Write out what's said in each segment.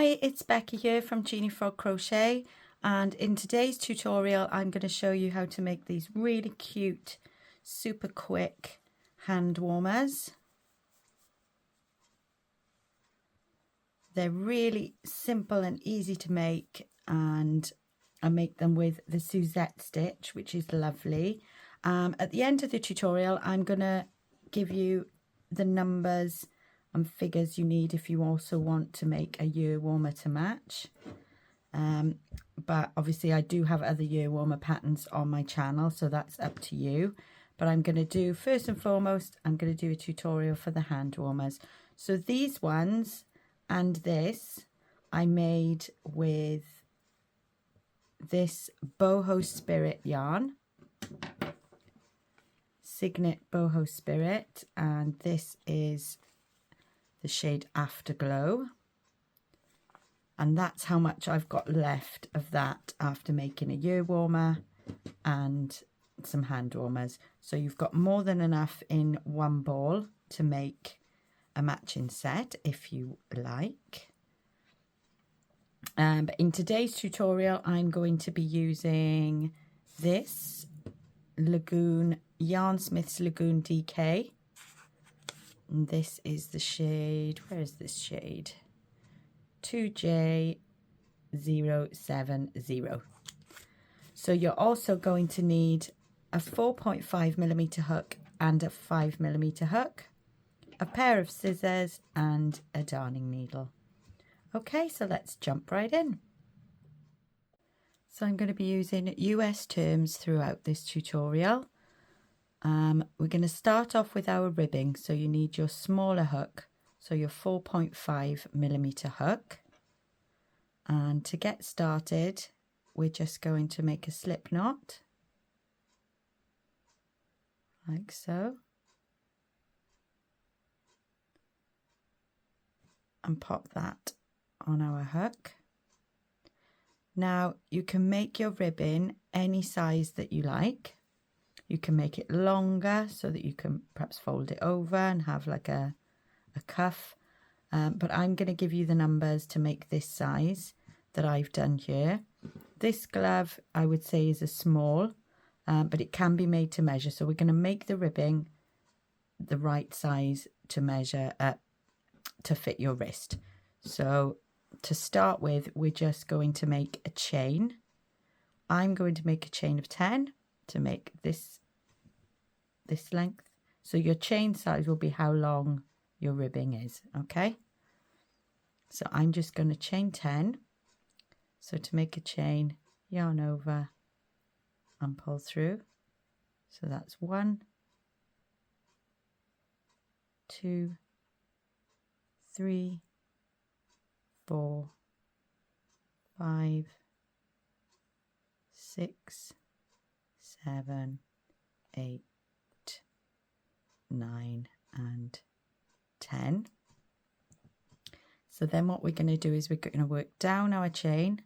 Hi, it's Becky here from Genie Frog Crochet, and in today's tutorial I'm going to show you how to make these really cute, super quick hand warmers. They're really simple and easy to make, and I make them with the Suzette stitch, which is lovely. At the end of the tutorial I'm going to give you the numbers and figures you need if you also want to make a ear warmer to match. But obviously I do have other ear warmer patterns on my channel, so that's up to you. But I'm going to do, first and foremost, I'm going to do a tutorial for the hand warmers. So these ones and this I made with this boho spirit yarn, Cygnet boho spirit, and this is the shade Afterglow, and that's how much I've got left of that after making a ear warmer and some hand warmers. So you've got more than enough in one ball to make a matching set if you like. But in today's tutorial I'm going to be using this Lagoon, Yarnsmiths Lagoon DK. And this is the shade, where is this shade? 2J070. So you're also going to need a 4.5mm hook and a 5mm hook, a pair of scissors and a darning needle. Okay, so let's jump right in. So I'm going to be using US terms throughout this tutorial. We're going to start off with our ribbing, so you need your smaller hook, so your 4.5mm hook. And to get started, we're just going to make a slip knot, like so, and pop that on our hook. Now you can make your ribbon any size that you like. You can make it longer so that you can perhaps fold it over and have like a cuff. But I'm going to give you the numbers to make this size that I've done here. This glove I would say is a small, but it can be made to measure. So we're going to make the ribbing the right size to measure to fit your wrist. So to start with, we're just going to make a chain. I'm going to make a chain of 10 to make this length. So your chain size will be how long your ribbing is, okay? So I'm just going to chain 10. So to make a chain, yarn over and pull through. So that's 1, 2, 3, 4, 5, 6, 7, 8, 9 and 10. So then what we're going to do is we're going to work down our chain,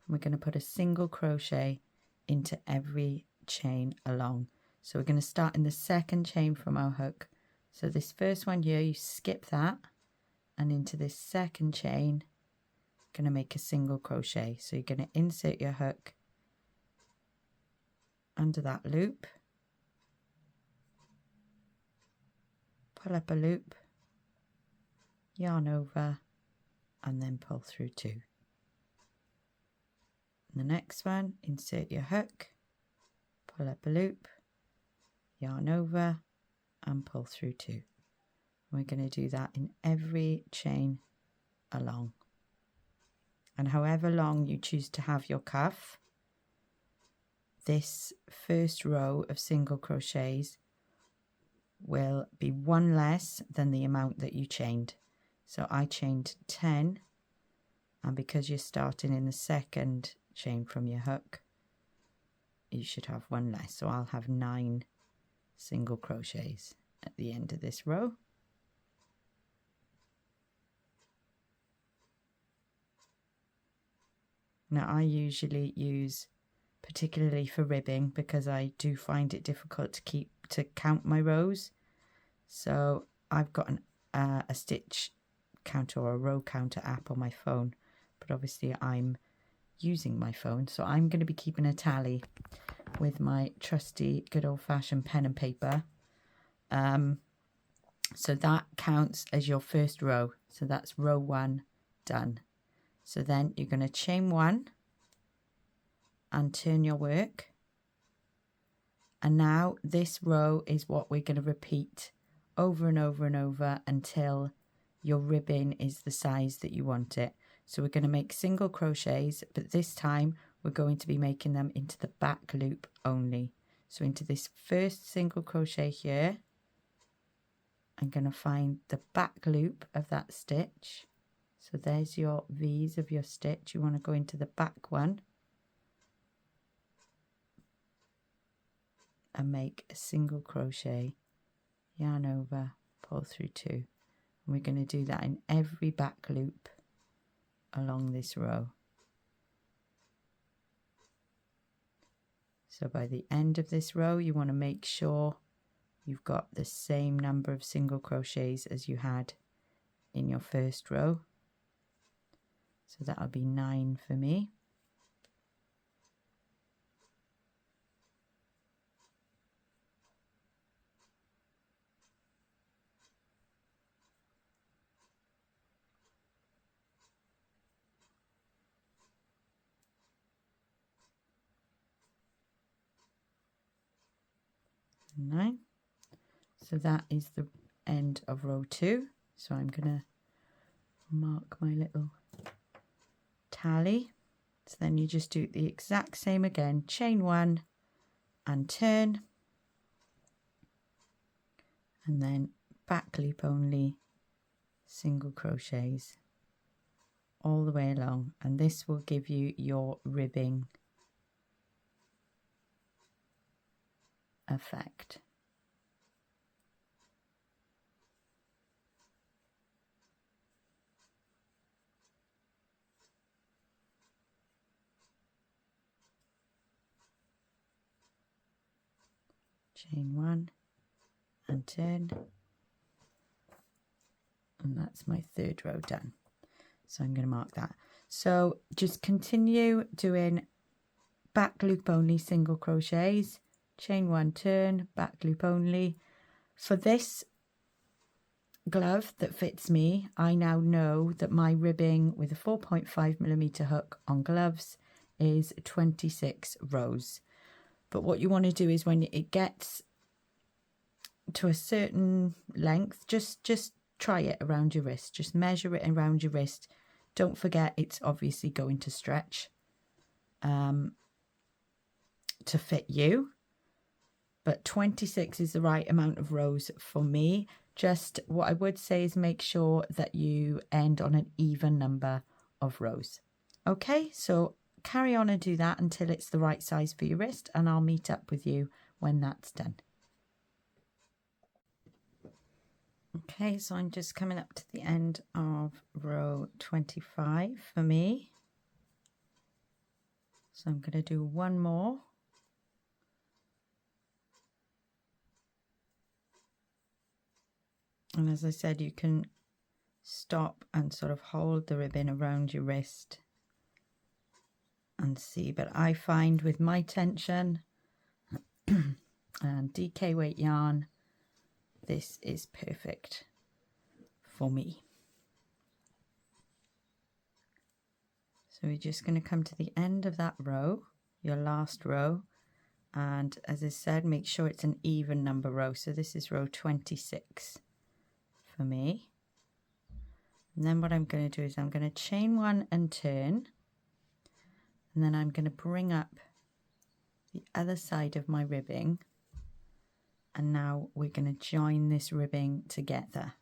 and we're going to put a single crochet into every chain along. So we're going to start in the second chain from our hook. So this first one here, you skip that, and into this second chain going to make a single crochet. So you're going to insert your hook under that loop, pull up a loop, yarn over, and then pull through 2. And the next one, insert your hook, pull up a loop, yarn over, and pull through 2. And we're going to do that in every chain along. And however long you choose to have your cuff, this first row of single crochets will be one less than the amount that you chained. So I chained 10, and because you're starting in the second chain from your hook, you should have one less. So I'll have 9 single crochets at the end of this row. Now I usually use, particularly for ribbing, because I do find it difficult to count my rows. So I've got a stitch counter or a row counter app on my phone, but obviously I'm using my phone, so I'm going to be keeping a tally with my trusty good old-fashioned pen and paper. So that counts as your first row. So that's row 1 done. So then you're going to chain 1 and turn your work. And now this row is what we're going to repeat over and over and over until your ribbon is the size that you want it. So we're going to make single crochets, but this time we're going to be making them into the back loop only. So into this first single crochet here, I'm going to find the back loop of that stitch. So there's your V's of your stitch. You want to go into the back one and make a single crochet, yarn over, pull through 2. And we're going to do that in every back loop along this row. So by the end of this row, you want to make sure you've got the same number of single crochets as you had in your first row. So that'll be 9 for me. And 9. So that is the end of row 2. So I'm going to mark my little tally. So then you just do the exact same again, chain 1 and turn, and then back loop only, single crochets all the way along, and this will give you your ribbing effect. Chain 1 and turn, and that's my 3rd row done. So I'm going to mark that. So just continue doing back loop only single crochets, chain 1, turn, back loop only. For this glove that fits me, I now know that my ribbing with a 4.5mm hook on gloves is 26 rows. But what you want to do is when it gets to a certain length, just try it around your wrist. Just measure it around your wrist. Don't forget it's obviously going to stretch to fit you. But 26 is the right amount of rows for me. Just what I would say is make sure that you end on an even number of rows. Okay, so carry on and do that until it's the right size for your wrist, and I'll meet up with you when that's done. Okay, so I'm just coming up to the end of row 25 for me. So I'm going to do one more. And as I said, you can stop and sort of hold the ribbon around your wrist and see, but I find with my tension and DK weight yarn, this is perfect for me. So we're just going to come to the end of that row, your last row, and as I said, make sure it's an even number row. So this is row 26 for me. And then what I'm going to do is I'm going to chain 1 and turn, and then I'm going to bring up the other side of my ribbing, and now we're going to join this ribbing together.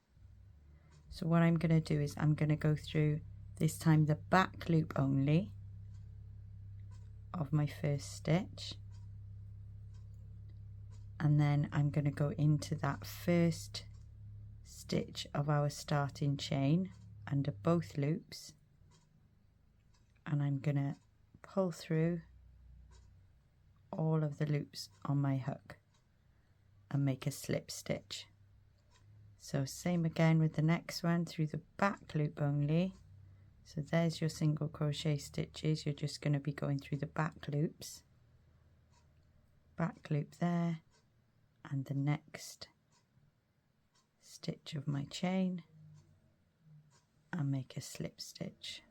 So what I'm going to do is I'm going to go through this time the back loop only of my first stitch, and then I'm going to go into that first stitch of our starting chain under both loops, and I'm going to pull through all of the loops on my hook and make a slip stitch. So same again with the next one, through the back loop only, So there's your single crochet stitches. You're just going to be going through the back loops, back loop there, and the next stitch of my chain, and make a slip stitch,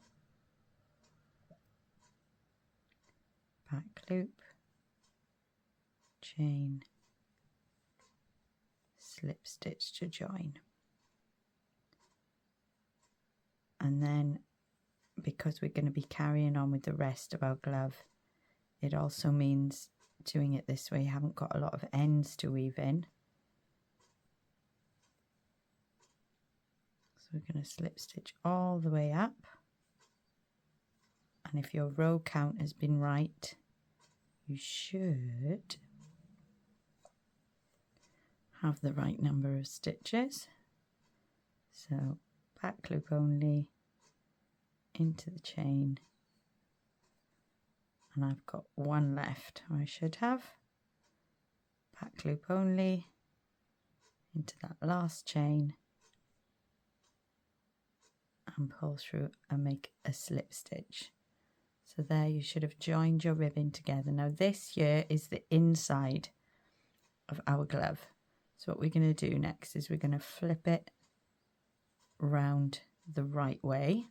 back loop, chain, slip stitch to join. And then, because we're going to be carrying on with the rest of our glove, it also means doing it this way. You haven't got a lot of ends to weave in. So we're going to slip stitch all the way up. And if your row count has been right, you should have the right number of stitches. So back loop only, into the chain, and I've got one left, or I should have. Back loop only, into that last chain, and pull through and make a slip stitch. So there you should have joined your ribbon together. Now this here is the inside of our glove. So what we're going to do next is we're going to flip it round the right way,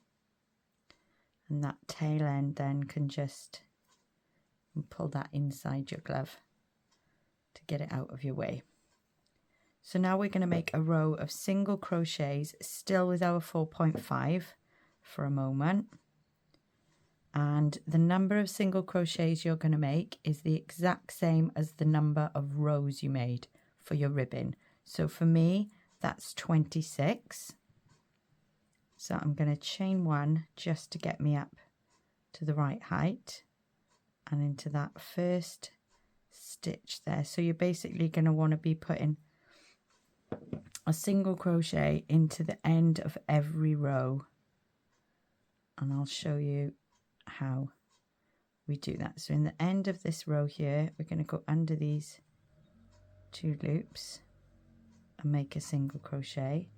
and that tail end then can just pull that inside your glove to get it out of your way. So now we're going to make a row of single crochets still with our 4.5 for a moment, and the number of single crochets you're going to make is the exact same as the number of rows you made for your ribbon. So for me that's 26. So I'm going to chain one just to get me up to the right height and into that first stitch there. So you're basically going to want to be putting a single crochet into the end of every row, and I'll show you how we do that. So in the end of this row here, we're going to go under these two loops and make a single crochet.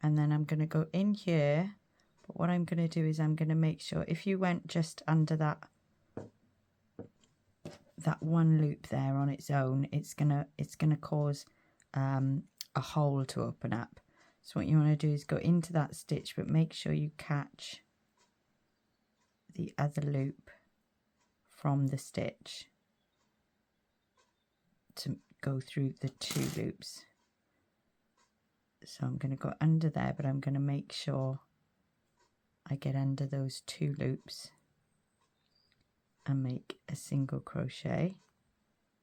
And then I'm going to go in here, but what I'm going to do is I'm going to make sure, if you went just under that one loop there on its own, it's gonna cause a hole to open up. So what you want to do is go into that stitch, but make sure you catch the other loop from the stitch to go through the two loops. So I'm going to go under there, but I'm going to make sure I get under those two loops and make a single crochet.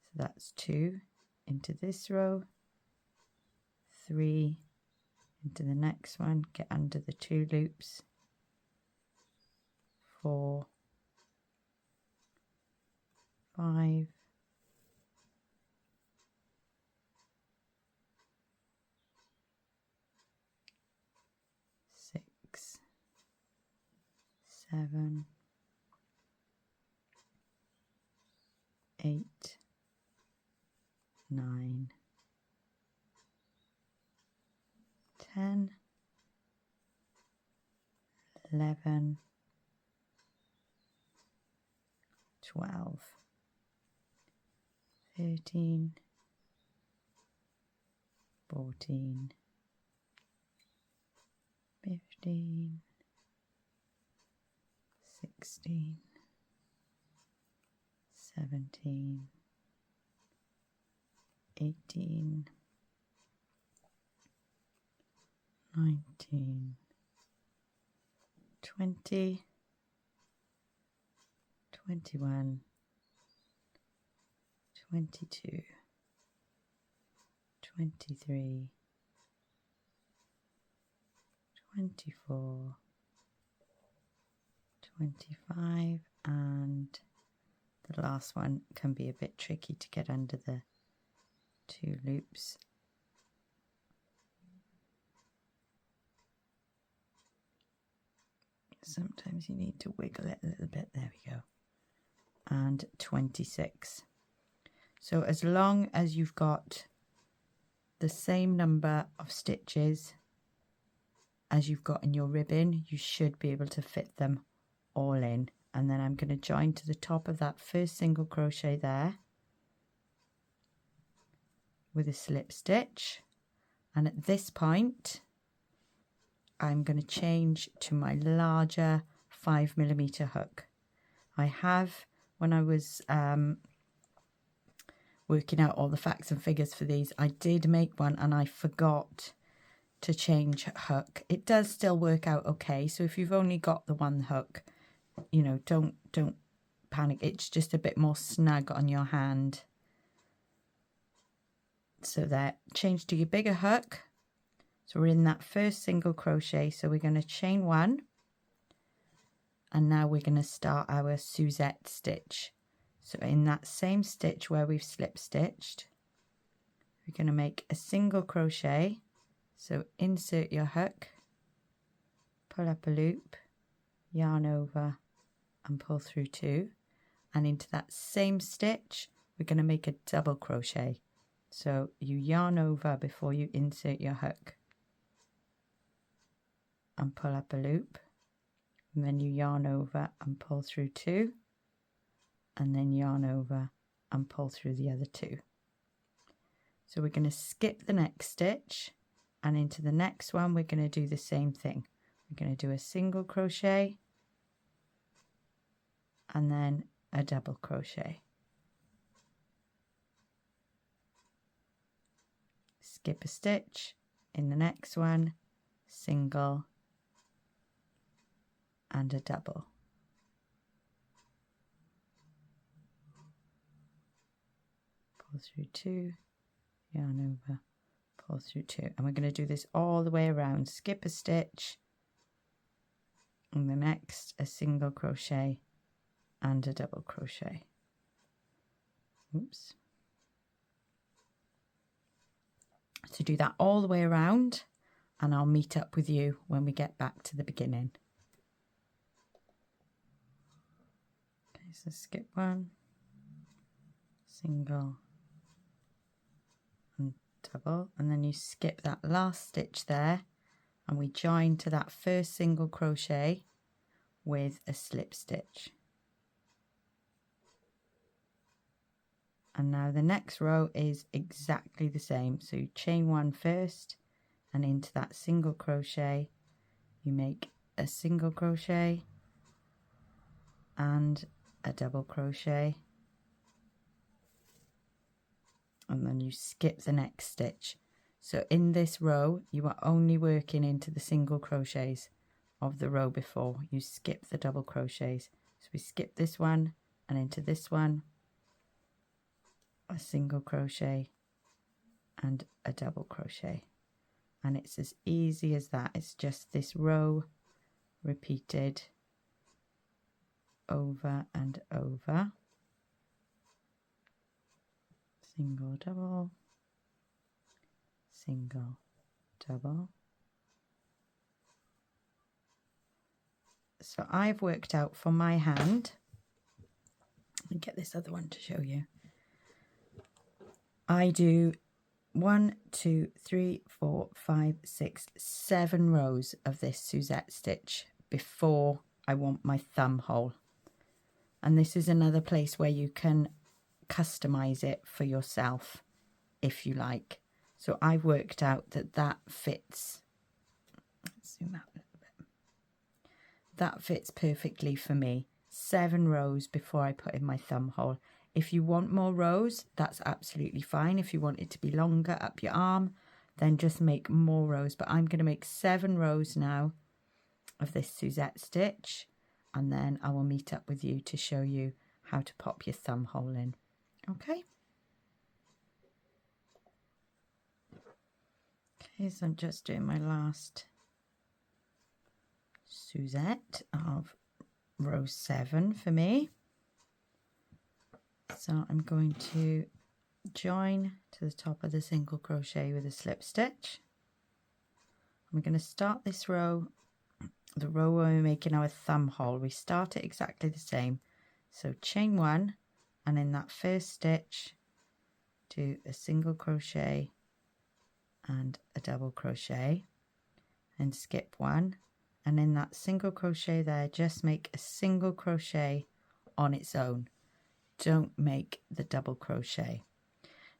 So that's 2 into this row, 3 into the next one, get under the two loops, 4, 5, 6, 7, 8, 9, 10, 11, 12, 13, 14, 15, 16, 17, 18, 19, 20, 21, 22, 23, 24, 25, and the last one can be a bit tricky to get under the two loops. Sometimes you need to wiggle it a little bit. There we go. And 26. So as long as you've got the same number of stitches as you've got in your ribbon, you should be able to fit them all in. And then I'm going to join to the top of that first single crochet there with a slip stitch, and at this point I'm going to change to my larger 5mm hook. I have, when I was working out all the facts and figures for these, I did make one and I forgot to change hook. It does still work out okay, so if you've only got the one hook, you know, don't panic. It's just a bit more snug on your hand. So that, change to your bigger hook. So we're in that first single crochet, so we're going to chain one, and now we're going to start our Suzette stitch. So in that same stitch where we've slip stitched, we're going to make a single crochet. So insert your hook, pull up a loop, yarn over and pull through 2, and into that same stitch we're going to make a double crochet. So you yarn over before you insert your hook and pull up a loop, and then you yarn over and pull through 2, and then yarn over and pull through the other 2. So we're going to skip the next stitch, and into the next one we're going to do the same thing. We're going to do a single crochet and then a double crochet. Skip a stitch, in the next one, single and a double. Pull through 2, yarn over, pull through 2, and we're going to do this all the way around. Skip a stitch, and the next a single crochet and a double crochet. Oops. So do that all the way around, and I'll meet up with you when we get back to the beginning. Okay, so skip one, single and double, and then you skip that last stitch there, and we join to that first single crochet with a slip stitch. And now the next row is exactly the same. So you chain one first, and into that single crochet you make a single crochet and a double crochet, and then you skip the next stitch. So in this row you are only working into the single crochets of the row before. You skip the double crochets. So we skip this one and into this one, a single crochet and a double crochet, and it's as easy as that. It's just this row repeated over and over. Single, double, single, double. So I've worked out for my hand, let me get this other one to show you. I do 1, 2, 3, 4, 5, 6, 7 rows of this Suzette stitch before I want my thumb hole. And this is another place where you can customize it for yourself if you like. So I've worked out that that fits. Let's zoom out a little bit. That fits perfectly for me. 7 rows before I put in my thumb hole. If you want more rows, that's absolutely fine. If you want it to be longer up your arm, then just make more rows. But I'm going to make 7 rows now of this Suzette stitch, and then I will meet up with you to show you how to pop your thumb hole in. Okay? Okay, so I'm just doing my last Suzette of row 7 for me. So I'm going to join to the top of the single crochet with a slip stitch. I'm going to start this row, the row where we're making our thumb hole. We start it exactly the same. So chain 1, and in that first stitch do a single crochet and a double crochet, and skip one, and in that single crochet there, just make a single crochet on its own. Don't make the double crochet.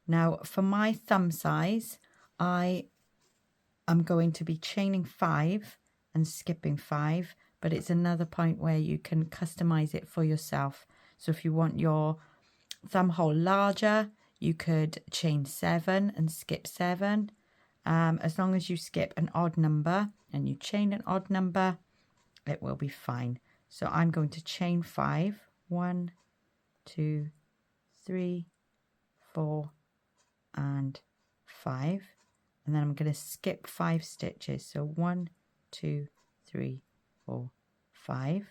Now for my thumb size, I am going to be chaining 5 and skipping 5, but it's another point where you can customize it for yourself. So if you want your thumb hole larger, you could chain 7 and skip 7. As long as you skip an odd number and you chain an odd number, it will be fine. So I'm going to chain 5. 1, 2, 3, 4, and 5. And then I'm going to skip 5 stitches. So 1, 2, 3, 4, 5.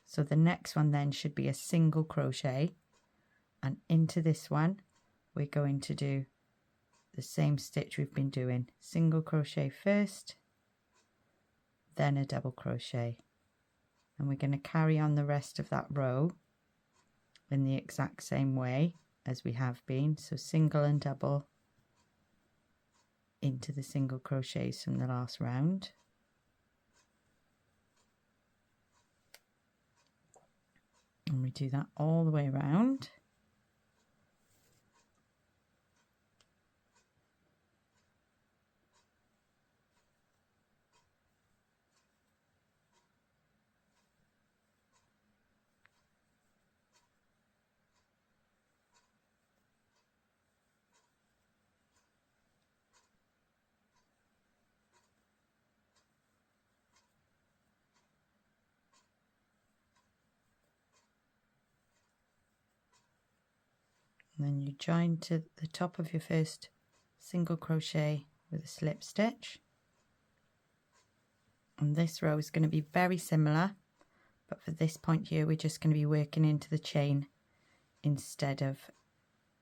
So the next one then should be a single crochet, and into this one we're going to do the same stitch we've been doing. Single crochet first, then a double crochet, and we're going to carry on the rest of that row in the exact same way as we have been. So single and double into the single crochets from the last round. And we do that all the way around. And then you join to the top of your first single crochet with a slip stitch. And this row is going to be very similar, but for this point here we're just going to be working into the chain instead of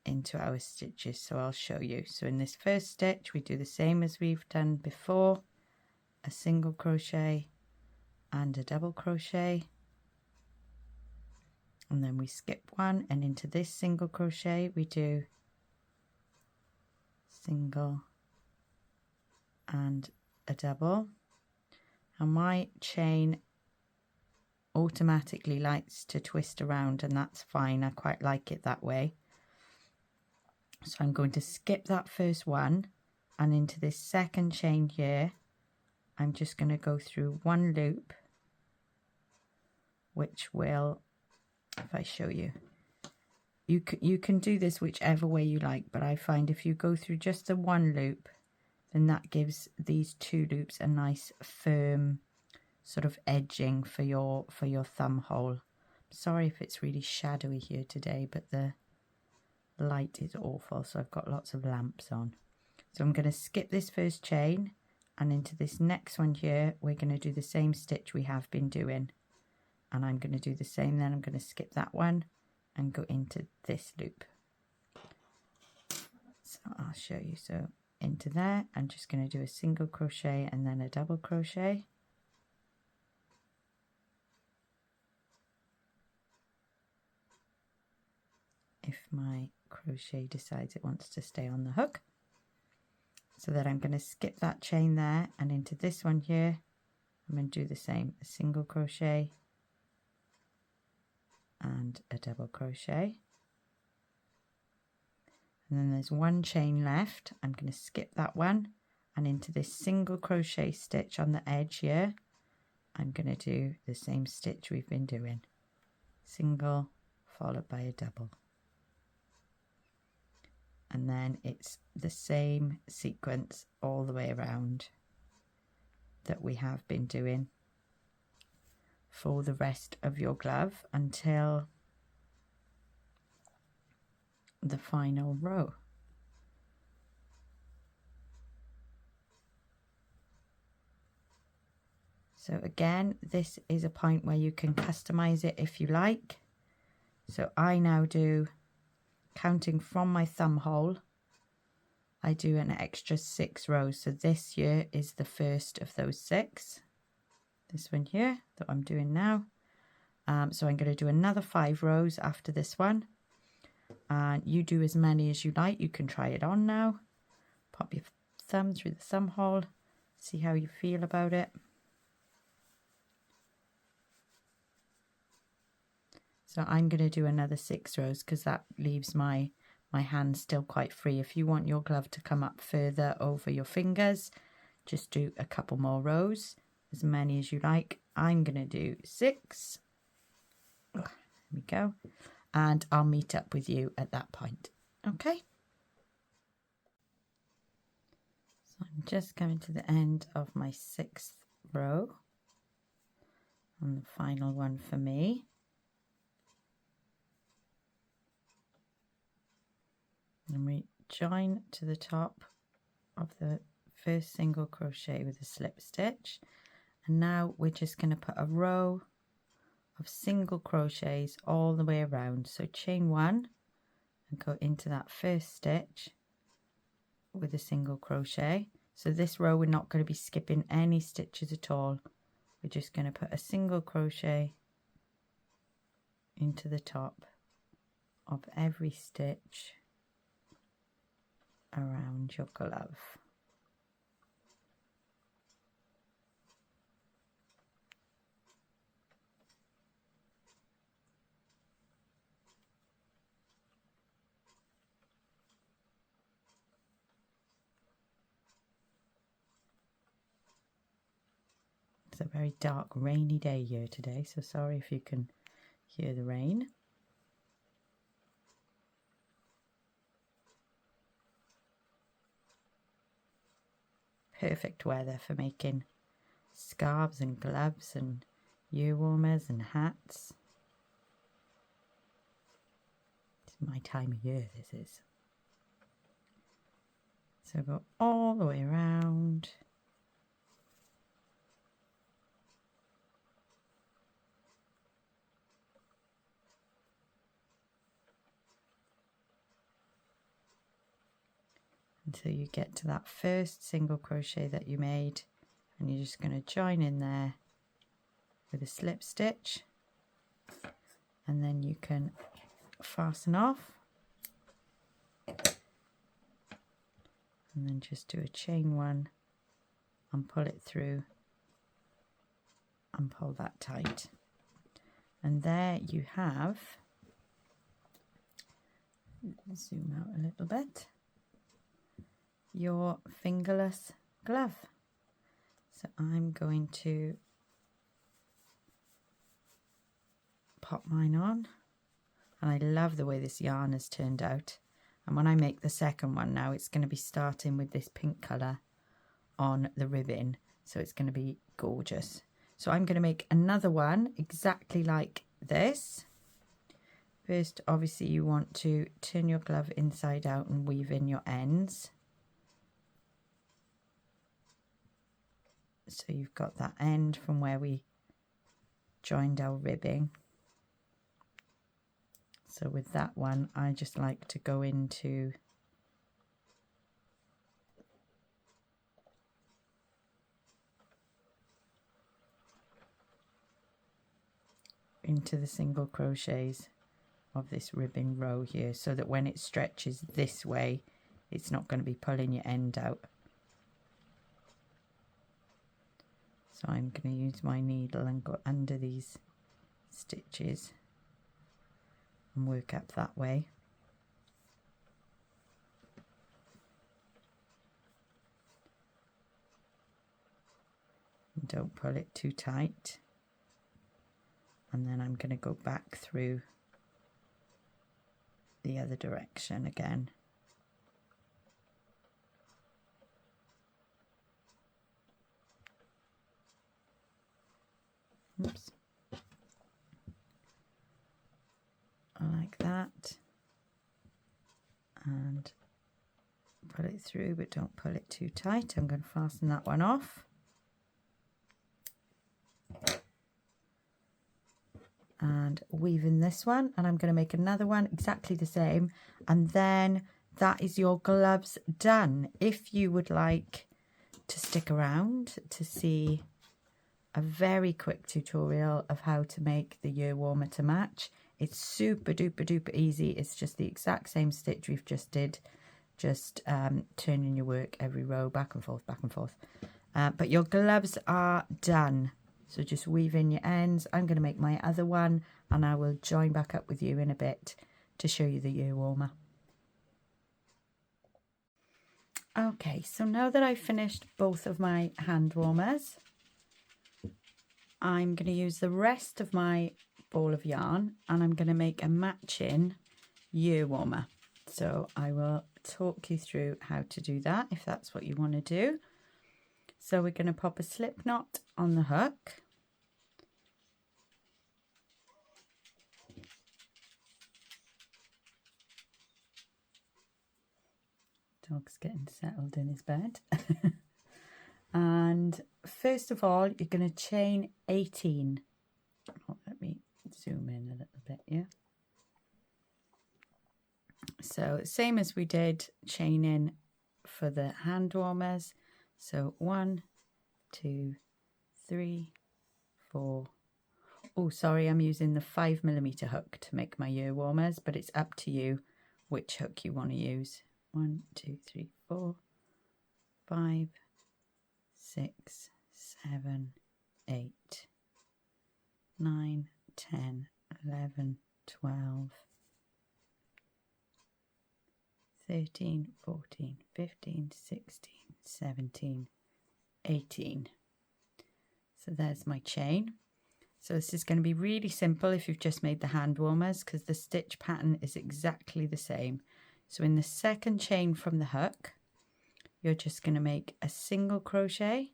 into our stitches. So I'll show you. So in this first stitch we do the same as we've done before, a single crochet and a double crochet, and then we skip one, and into this single crochet we do single and a double. And my chain automatically likes to twist around, and that's fine. I quite like it that way. So I'm going to skip that first one, and into this second chain here I'm just going to go through one loop, which will, if I show you, you can do this whichever way you like, but I find if you go through just the one loop, then that gives these 2 loops a nice firm sort of edging for your thumb hole. Sorry if it's really shadowy here today, but the light is awful, so I've got lots of lamps on. So I'm going to skip this first chain, and into this next one here we're going to do the same stitch we have been doing, and I'm going to do the same. Then I'm going to skip that one and go into this loop. So I'll show you. So into there I'm just going to do a single crochet and then a double crochet. If my crochet decides it wants to stay on the hook. So then I'm going to skip that chain there, and into this one here I'm going to do the same, a single crochet and a double crochet, and then there's one chain left. I'm going to skip that one, and into this single crochet stitch on the edge here I'm going to do the same stitch we've been doing, single followed by a double, and then it's the same sequence all the way around that we have been doing for the rest of your glove until the final row. So again, this is a point where you can customize it if you like. So I now do, counting from my thumb hole, I do an extra 6 rows. So this here is the first of those 6. This one here that I'm doing now. So I'm going to do another 5 rows after this one. And you do as many as you like. You can try it on now. Pop your thumb through the thumb hole See how you feel about it. So I'm going to do another 6 rows because that leaves my hand still quite free. If you want your glove to come up further over your fingers, just do a couple more rows, as many as you like. I'm going to do 6. There we go. And I'll meet up with you at that point. Okay. So I'm just coming to the end of my 6th row. And the final one for me. And we join to the top of the first single crochet with a slip stitch, and now we're just going to put a row of single crochets all the way around. So chain 1 and go into that first stitch with a single crochet. So this row we're not going to be skipping any stitches at all. We're just going to put a single crochet into the top of every stitch around your glove. It's a very dark, rainy day here today, so sorry if you can hear the rain. Perfect weather for making scarves and gloves and ear warmers and hats. It's my time of year, this is. So go all the way around. Until you get to that first single crochet that you made, and you're just going to join in there with a slip stitch, and then you can fasten off and then just do a chain 1 and pull it through and pull that tight, and there you have, zoom out a little bit, your fingerless glove. So I'm going to pop mine on, and I love the way this yarn has turned out. And when I make the second one now, it's going to be starting with this pink colour on the ribbon, so it's going to be gorgeous. So I'm going to make another one exactly like this. First, obviously you want to turn your glove inside out and weave in your ends. So you've got that end from where we joined our ribbing. So with that one, I just like to go into the single crochets of this ribbon row here, so that when it stretches this way, it's not going to be pulling your end out. So I'm going to use my needle and go under these stitches and work up that way. And don't pull it too tight. And then I'm going to go back through the other direction again. Oops. Like that, and pull it through, but don't pull it too tight. I'm going to fasten that one off, and weave in this one, and I'm going to make another one exactly the same, and then that is your gloves done. If you would like to stick around to see a very quick tutorial of how to make the ear warmer to match, it's super duper duper easy. It's just the exact same stitch we've just did, just turning your work every row back and forth, But your gloves are done. So just weave in your ends. I'm going to make my other one and I will join back up with you in a bit to show you the ear warmer. Okay, so now that I've finished both of my hand warmers, I'm going to use the rest of my ball of yarn and I'm going to make a matching ear warmer. So I will talk you through how to do that if that's what you want to do. So we're going to pop a slip knot on the hook. Dog's getting settled in his bed. And first of all, you're going to chain 18. Oh, let me zoom in a little bit, yeah. So same as we did chaining for the hand warmers. So 1, 2, 3, 4. Oh, sorry, I'm using the 5mm hook to make my ear warmers, but it's up to you which hook you want to use. 1, 2, 3, 4, 5, 6, 7, 8, 9, 10, 11, 12, 13, 14, 15, 16, 17, 18. So there's my chain. So this is going to be really simple if you've just made the hand warmers because the stitch pattern is exactly the same. So in the second chain from the hook, you're just going to make a single crochet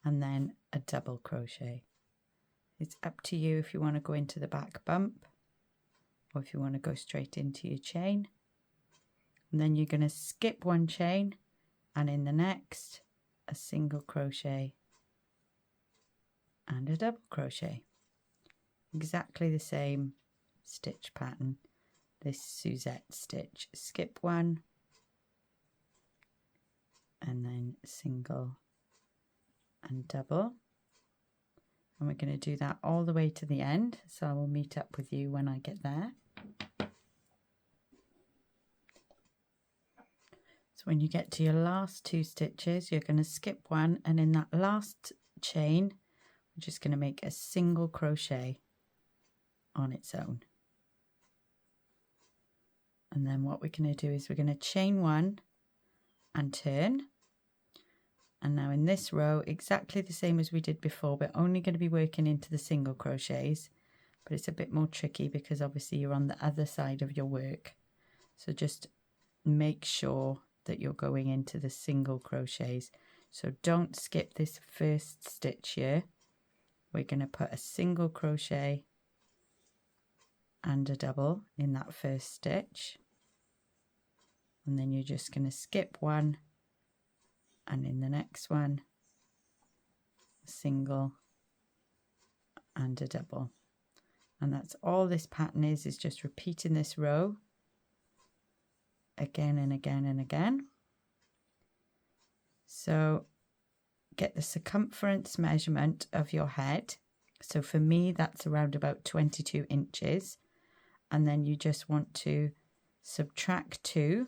and then a double crochet. It's up to you if you want to go into the back bump or if you want to go straight into your chain. And then you're going to skip one chain and in the next a single crochet and a double crochet. Exactly the same stitch pattern. This Suzette stitch. Skip one and then single and double. And we're going to do that all the way to the end. So I will meet up with you when I get there. So when you get to your last 2 stitches, you're going to skip one and in that last chain, we're just going to make a single crochet on its own. And then what we're going to do is we're going to chain 1 and turn. And now in this row, exactly the same as we did before, we're only going to be working into the single crochets, but it's a bit more tricky because obviously you're on the other side of your work. So just make sure that you're going into the single crochets. So don't skip this first stitch here. We're going to put a single crochet and a double in that first stitch. And then you're just going to skip one and in the next one a single and a double. And that's all this pattern is just repeating this row again and again and again. So get the circumference measurement of your head. So for me that's around about 22 inches, and then you just want to subtract 2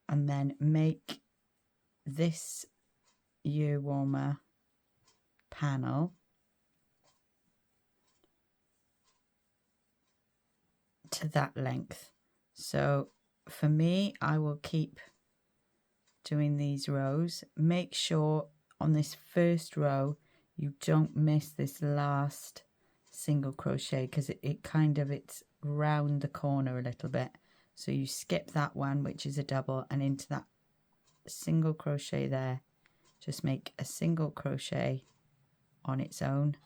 and then make this ear warmer panel to that length. So for me, I will keep doing these rows. Make sure on this first row you don't miss this last single crochet because it's round the corner a little bit. So you skip that one, which is a double, and into that single crochet there, just make a single crochet on its own,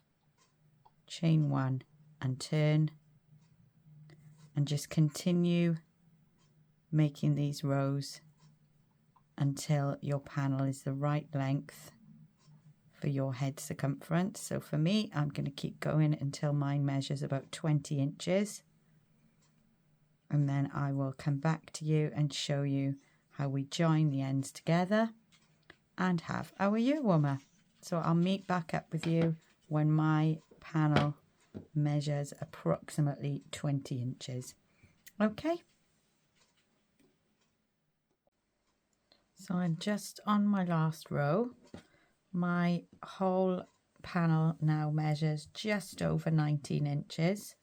chain 1 and turn, and just continue making these rows until your panel is the right length for your head circumference. So for me, I'm going to keep going until mine measures about 20 inches. And then I will come back to you and show you how we join the ends together and have our ear warmer. So I'll meet back up with you when my panel measures approximately 20 inches. Okay. So I'm just on my last row. My whole panel now measures just over 19 inches.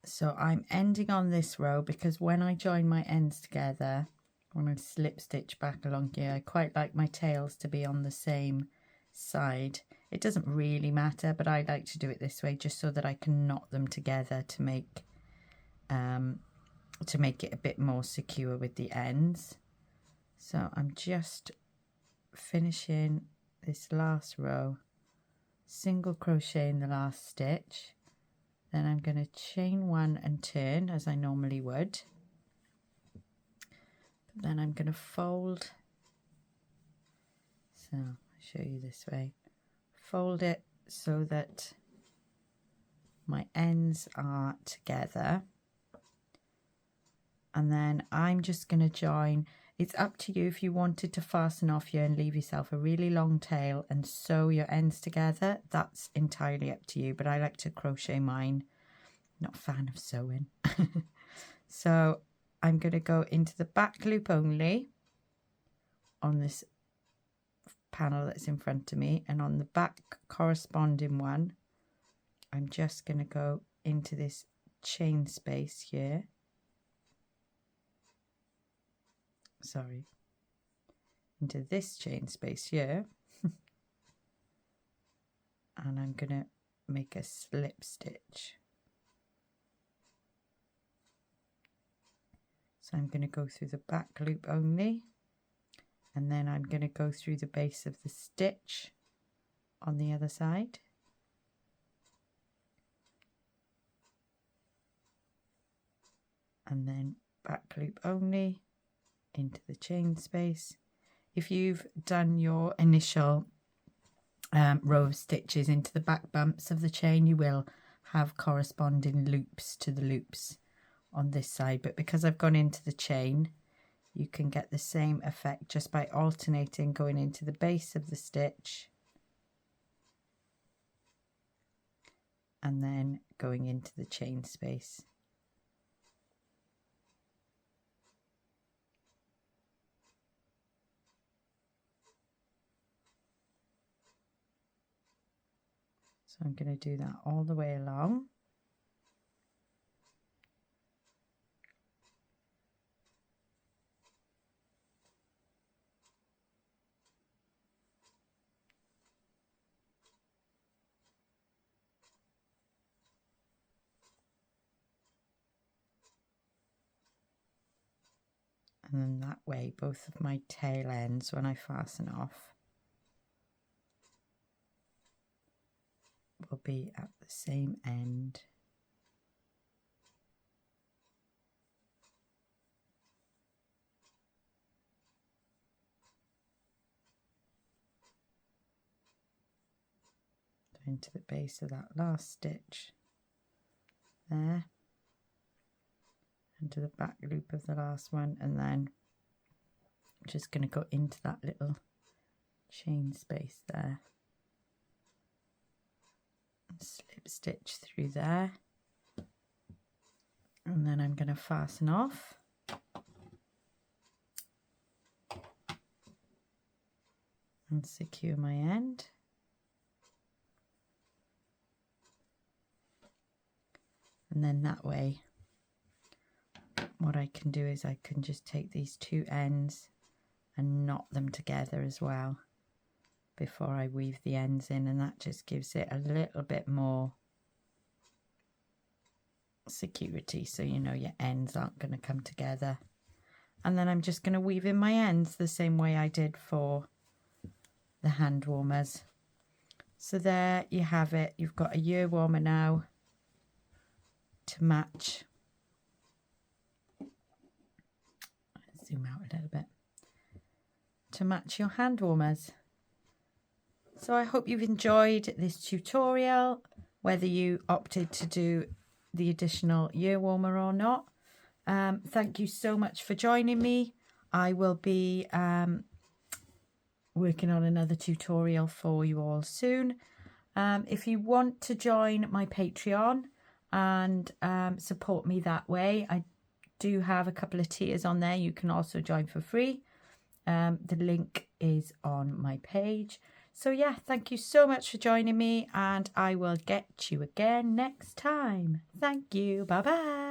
So I'm ending on this row because when I join my ends together, when I slip stitch back along here, I quite like my tails to be on the same side. It doesn't really matter, but I like to do it this way just so that I can knot them together to make it a bit more secure with the ends. So I'm just finishing this last row, single crochet in the last stitch, then I'm going to chain one and turn as I normally would. Then I'm going to fold, so I'll show you this way, fold it so that my ends are together, and then I'm just going to join. It's up to you if you wanted to fasten off here and leave yourself a really long tail and sew your ends together, that's entirely up to you, but I like to crochet mine. Not a fan of sewing. So I'm going to go into the back loop only on this panel that's in front of me, and on the back corresponding one I'm just going to go into this chain space here, into this chain space here, and I'm going to make a slip stitch. So I'm going to go through the back loop only, and then I'm going to go through the base of the stitch on the other side. And then back loop only into the chain space. If you've done your initial row of stitches into the back bumps of the chain, you will have corresponding loops to the loops on this side, but because I've gone into the chain, you can get the same effect just by alternating going into the base of the stitch and then going into the chain space. So I'm going to do that all the way along. And then that way both of my tail ends, when I fasten off, will be at the same end. Into the base of that last stitch there, into the back loop of the last one, and then I'm just going to go into that little chain space there and slip stitch through there, and then I'm going to fasten off. And secure my end. And then that way, what I can do is I can just take these two ends and knot them together as well before I weave the ends in, and that just gives it a little bit more security, so you know your ends aren't going to come together. And then I'm just going to weave in my ends the same way I did for the hand warmers. So there you have it. You've got a ear warmer now to match. Zoom out a little bit. To match your hand warmers. So I hope you've enjoyed this tutorial, whether you opted to do the additional ear warmer or not. Thank you so much for joining me. I will be working on another tutorial for you all soon. If you want to join my Patreon and support me that way, I do have a couple of tiers on there. You can also join for free. The link is on my page. So yeah, thank you so much for joining me, and I will get you again next time. Thank you. Bye bye.